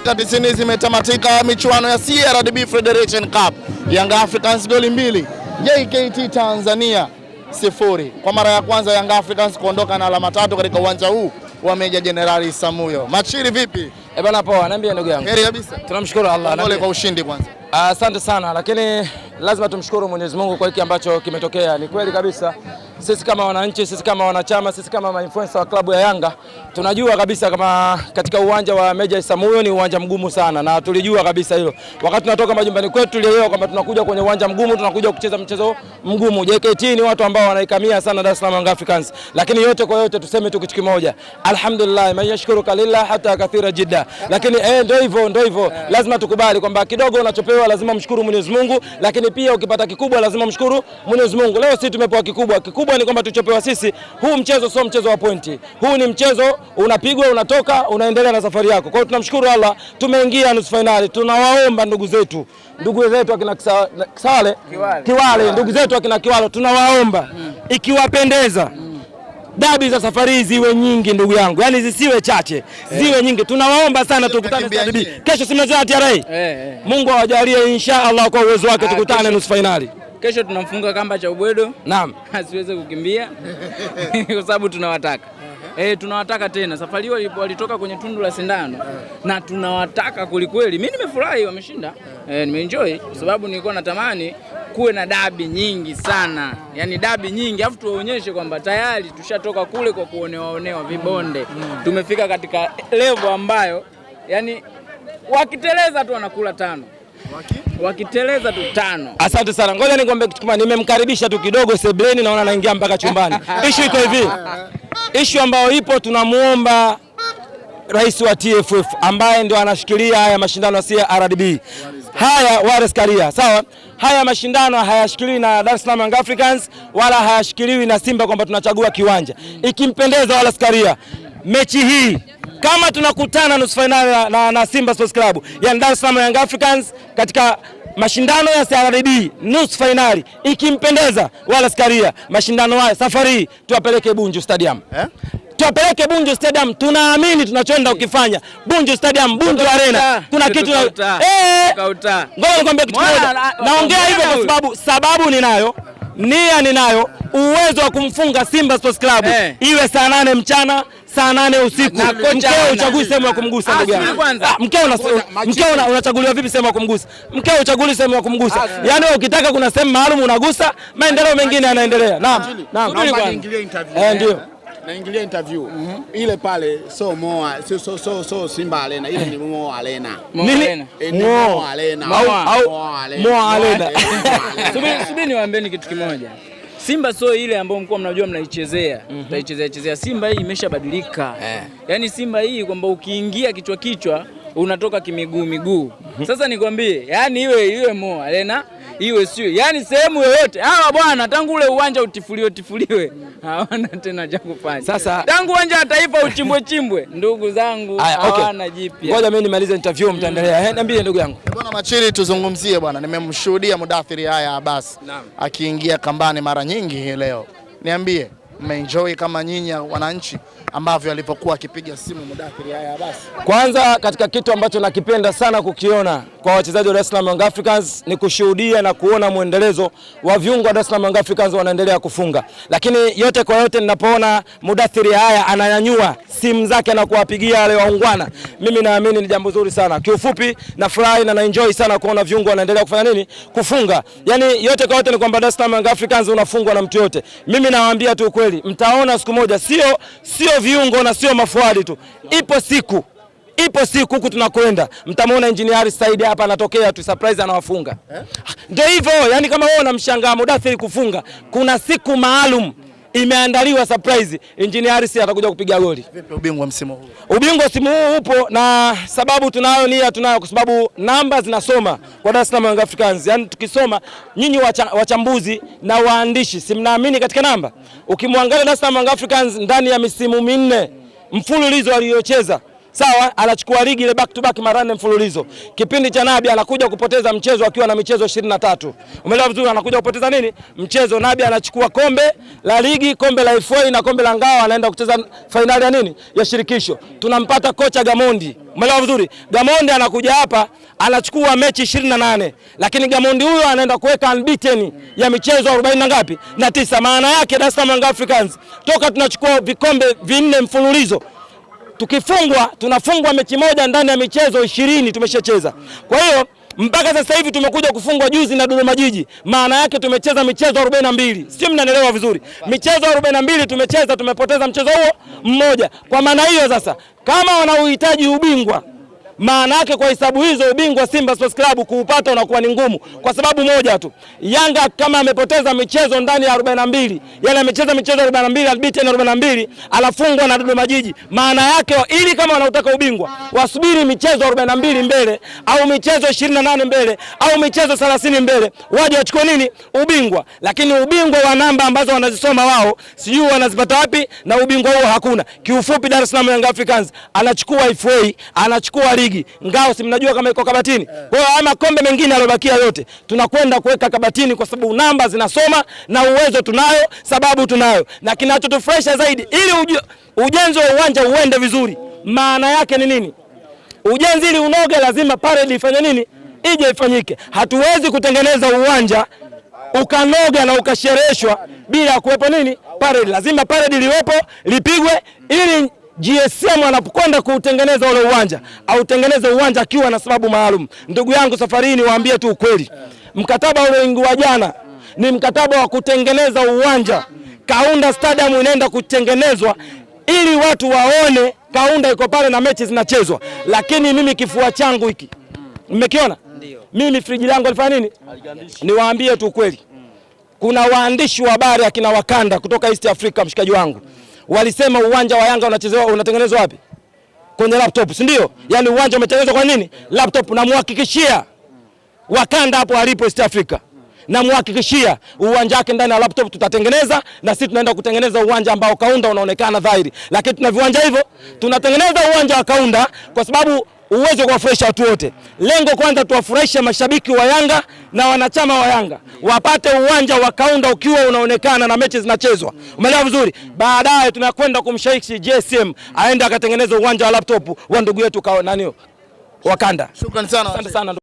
Dakika 90 zimetamatika michuano ya CRDB Federation Cup. Young Africans goli 2, JKT Tanzania 0. Kwa mara ya kwanza Young Africans kuondoka na alama 3 katika uwanja huu wa Meja Jenerali Samuyo. Machiri vipi? Bana poa, niambie ndugu yangu. Heri kabisa. Tunamshukuru Allah. Pole kwa ushindi kwanza. Asante sana, lakini lazima tumshukuru Mwenyezi Mungu kwa hiki ambacho kimetokea. Ni kweli kabisa, sisi kama wananchi, sisi kama wanachama, sisi kama influencer wa klabu ya Yanga tunajua kabisa kama katika uwanja wa Meja Samuyo ni uwanja mgumu sana, na tulijua kabisa hilo. Wakati tunatoka majumbani kwetu tulielewa kwamba tunakuja kwenye uwanja mgumu, tunakuja kucheza mchezo mgumu. JKT ni watu ambao wanaikamia sana Dar es Salaam Young Africans, lakini yote kwa yote tuseme tu kitu kimoja. Alhamdulillah, mayashkuru lillah hata kathira jidda. Lakini ndio hivyo, lazima tukubali kwamba kidogo unachopewa lazima mshukuru Mwenyezi Mungu, lakini pia ukipata kikubwa lazima mshukuru Mwenyezi Mungu. Leo sisi tumepewa kikubwa. Kikubwa ni kwamba tuchopewa sisi. Huu mchezo sio mchezo wa pointi. Huu ni mchezo unapigwa, unatoka, unaendelea na safari yako. Kwa hiyo tunamshukuru Allah, tumeingia nusu finali. Tunawaomba ndugu zetu akina Kiwale, ndugu zetu akina Kiwalo, tunawaomba ikiwapendeza dabi za safari ziwe nyingi ndugu yangu. Yaani zisiwe chache, ziwe nyingi. Tunawaomba sana tukutane CRDB. Kesho simnazia TRA. Mungu awajalie inshallah kwa uwezo wake tukutane nusu finali. Kesho tunamfunga kamba cha ubwedo. Naam. Asiweze kukimbia kwa sababu tunawataka. Tunawataka tena. Safari hiyo walitoka kwenye tundu la sindano na tunawataka kulikweli. Mimi nimefurahi wameshinda. Nimeenjoy kwa sababu nilikuwa natamani kuwe na dabi nyingi sana. Yaani dabi nyingi, afu tuonyeshe kwamba tayari tushatoka kule kwa kuonewa vibonde. Tumefika katika level ambayo yani wakiteleza tu wanakula 5. Wakiteleza tu 5. Asante sana. Ngoja nikwambie kitu kimoja, nimemkaribisha tu kidogo sebleni, naona anaingia mpaka chumbani. Issue iko hivi. Issue ambayo ipo, tunamuomba rais wa TFF ambaye ndio anashikilia haya mashindano ya CRDB. Haya Wallace Karia, sawa? Haya mashindano hayashikiliwi na Dar es Salaam Young Africans wala hayashikiliwi na Simba kwamba tunachagua kiwanja. Ikimpendeza Wallace Karia, mechi hii kama tunakutana nusu finali na Simba Sports Club, yani Dar es Salaam Young Africans katika mashindano ya CRDB nusu finali, ikimpendeza Wallace Karia, mashindano haya safari tuwapeleke Bunju Stadium. Tuwapeleke Bunju Stadium, tunaamini tunachoenda ukifanya. Bunju Stadium, Bunju Arena. Kuna kitu ngoja nikwambie kitu moja. Naongea hivyo kwa sababu ninayo, nia ninayo, uwezo wa kumfunga Simba Sports Club iwe saa 8 mchana, saa 8 usiku. Mkeo uchagui sehemu ya kumgusa ndugu yangu. Mkeo unachaguliwa vipi sehemu ya kumgusa? Mkeo uchaguli sehemu ya kumgusa. Yaani wewe ukitaka kuna sehemu maalum unagusa, maendeleo mengine yanaendelea. Naam. Ndio. Naingilia interview. Ile pale so Simba Arena, ile ni Mo Arena. Mo Arena. Mo Arena. Subiri niwaambieni kitu kimoja. Simba sio ile ambayo mko mnajua mnaichezea. Tutaichezea. Simba hii imeshabadilika. Yaani Simba hii kwamba ukiingia kichwa unatoka kimiguu. Sasa nikwambie, yani iwe Mo Arena, iwe sio. Yaani sehemu yoyote. Hawa bwana tangu ule uwanja utifuliwe. Hawana tena cha kufanya. Sasa tangu uwanja wa Taifa uchimbwe. Ndugu zangu hawana jipya. Ngoja mimi nimalize interview, mtaendelea. Niambie ndugu yangu. Bwana Machiri, tuzungumzie bwana. Nimemshuhudia Mudathiri haya Abbas akiingia kambani mara nyingi hii leo. Niambie, mmeenjoy kama nyinyi wananchi ambavyo alipokuwa akipiga simu Mudathiri haya Abbas? Kwanza katika kitu ambacho nakipenda sana kukiona kwa wachezaji wa Dar es Salaam Young Africans ni kushuhudia na kuona muendelezo wa viungo wa Dar es Salaam Young Africans wanaendelea kufunga. Lakini yote kwa yote ninapoona Mudathiri haya ananyanyua simu zake na kuwapigia wale waungwana, mimi naamini ni jambo zuri sana. Kiufupi nafurahi na enjoy sana kuona viungo wanaendelea kufanya nini? Kufunga. Yaani yote kwa yote ni kwamba Dar es Salaam Young Africans unafungwa na mtu yote. Mimi nawaambia tu ukweli, mtaona siku moja sio viungo na sio mafuadi tu. Ipo siku huku tunakwenda mtamwona Engineer Said hapa anatokea tu surprise anawafunga. Ndio hivyo, yani kama wewe unamshangaa Mudathiri kufunga, kuna siku maalum imeandaliwa surprise, Engineer Said atakuja kupiga goli. Vipi ubingwa msimu huu? Ubingwa msimu huu upo na sababu tunayo kwa sababu namba zinasoma kwa Dar es Salaam Young Africans. Yani tukisoma nyinyi wachambuzi na waandishi, si mnaamini katika namba? Ukimwangalia Dar es Salaam Young Africans ndani ya misimu 4 mfululizo aliyocheza Sawa, anachukua ligi ile back to back mara 4 mfululizo. Kipindi cha Nabi anakuja kupoteza mchezo akiwa na michezo 23. Umeelewa vizuri, anakuja kupoteza nini? Mchezo. Nabi anachukua kombe la ligi, kombe la FA na kombe la ngao, anaenda kucheza finali ya nini? Ya shirikisho. Tunampata kocha Gamondi. Umeelewa vizuri? Gamondi anakuja hapa anachukua mechi 28. Lakini Gamondi huyo anaenda kuweka unbeaten ya michezo 40 na ngapi? Na 9. Maana yake Dar es Salaam Young Africans toka tunachukua vikombe 4 mfululizo, tukifungwa tunafungwa mechi moja ndani ya michezo 20 tumeshacheza. Kwa hiyo mpaka sasa hivi tumekuja kufungwa juzi na Dodoma Jiji. Maana yake tumecheza michezo 42. Sio, mnanielewa vizuri? Michezo 42 tumecheza, tumepoteza mchezo huo mmoja. Kwa maana hiyo sasa, kama wanauhitaji ubingwa, maana yake kwa hesabu hizo ubingwa Simba Sports Club kuupata unakuwa ni ngumu kwa sababu moja tu. Yanga kama amepoteza michezo ndani ya 42, yale amecheza michezo 42, unbeaten 42, alafungwa na Dodoma Jiji. Maana yake ili kama wanautaka ubingwa, wasubiri michezo 42 mbele au michezo 28 mbele au michezo 30 mbele, waje wachukue nini? Ubingwa. Lakini ubingwa wa namba ambazo wanazisoma wao, sijui wanazipata wapi, na ubingwa huo hakuna. Kiufupi, Dar es Salaam Young Africans anachukua FA, anachukua ligi, ngao si mnajua kama iko kabatini. Kwa hiyo ama kombe mengine yalobakia yote tunakwenda kuweka kabatini kwa sababu namba zinasoma na uwezo tunayo, sababu tunayo. Na kinachotufurahisha zaidi, ili ujenzi wa uwanja uende vizuri, maana yake ni nini? Ujenzi ili unoge lazima parade ifanye nini? Ije ifanyike. Hatuwezi kutengeneza uwanja ukanoga na ukashereheshwa bila kuwepo nini? Parade. Lazima parade liwepo, lipigwe ili GSM anapokwenda kuutengeneza ule uwanja au tengeneze uwanja akiwa na sababu maalum. Ndugu yangu, safarini waambie tu ukweli. Mkataba ule wa jana ni mkataba wa kutengeneza uwanja. Kaunda Stadium inaenda kutengenezwa ili watu waone Kaunda iko pale na mechi zinachezwa. Lakini mimi kifua changu hiki, mmekiona? Mimi friji langu alifanya nini? Niwaambie tu ukweli. Kuna waandishi wa habari akina Wakanda kutoka East Africa, mshikaji wangu, walisema uwanja wa Yanga unatengenezwa wapi? Kwenye laptop, si ndio? Yaani uwanja umetengenezwa kwa nini? Laptop. Na muhakikishia Wakanda hapo alipo East Africa, na muhakikishia uwanja wake ndani ya laptop tutatengeneza, na sisi tunaenda kutengeneza uwanja ambao Kaunda unaonekana dhahiri. Lakini tuna viwanja hivyo, tunatengeneza uwanja wa Kaunda kwa sababu uwezo kuwafurahisha watu wote. Lengo kwanza tuwafurahishe mashabiki wa Yanga na wanachama wa Yanga, wapate uwanja wa Kaunda ukiwa unaonekana na mechi zinachezwa. Umeelewa vizuri? Baadaye tunakwenda kumshawishi GSM aende akatengeneza uwanja wa laptop wa ndugu yetu Wakanda. Shukrani sana. Asante sana.